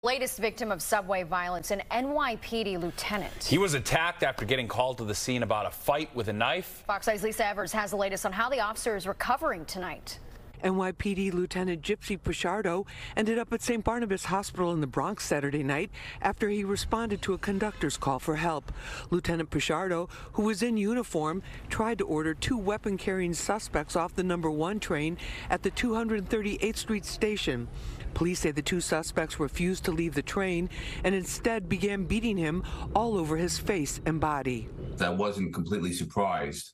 Latest victim of subway violence, an NYPD lieutenant. He was attacked after getting called to the scene about a fight with a knife. Fox 8's Lisa Evers has the latest on how the officer is recovering tonight. NYPD Lieutenant Gypsy Pichardo ended up at St. Barnabas Hospital in the Bronx Saturday night after he responded to a conductor's call for help. Lieutenant Pichardo, who was in uniform, tried to order two weapon-carrying suspects off the number 1 train at the 238th Street station. Police say the two suspects refused to leave the train and instead began beating him all over his face and body. I wasn't completely surprised.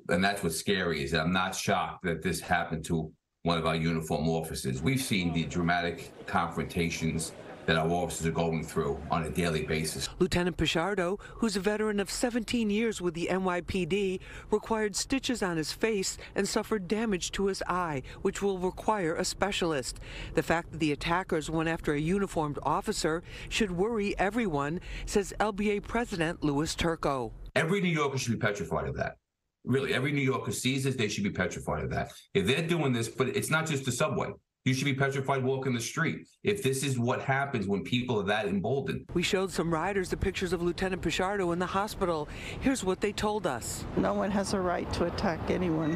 And that's what's scary, is that I'm not shocked that this happened to one of our uniform officers. We've seen the dramatic confrontations that our officers are going through on a daily basis. Lieutenant Pichardo, who's a veteran of 17 years with the NYPD, required stitches on his face and suffered damage to his eye, which will require a specialist. The fact that the attackers went after a uniformed officer should worry everyone, says LBA President Louis Turco. Every New Yorker should be petrified of that. Really, every New Yorker sees this, they should be petrified of that. If they're doing this, but it's not just the subway. You should be petrified walking the street. If this is what happens when people are that emboldened. We showed some riders the pictures of Lieutenant Pichardo in the hospital. Here's what they told us. No one has a right to attack anyone,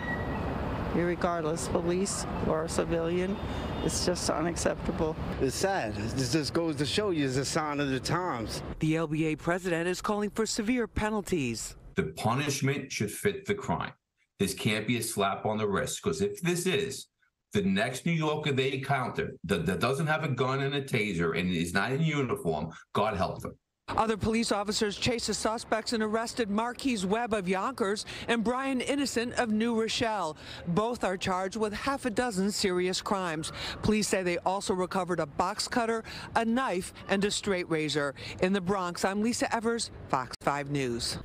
irregardless, police or a civilian. It's just unacceptable. It's sad. This just goes to show you it's a sign of the times. The LBA president is calling for severe penalties. The punishment should fit the crime. This can't be a slap on the wrist, because if this is the next New Yorker they encounter that doesn't have a gun and a taser and is not in uniform, God help them. Other police officers chased the suspects and arrested Marquise Webb of Yonkers and Brian Innocent of New Rochelle. Both are charged with half a dozen serious crimes. Police say they also recovered a box cutter, a knife, and a straight razor. In the Bronx, I'm Lisa Evers, Fox 5 News.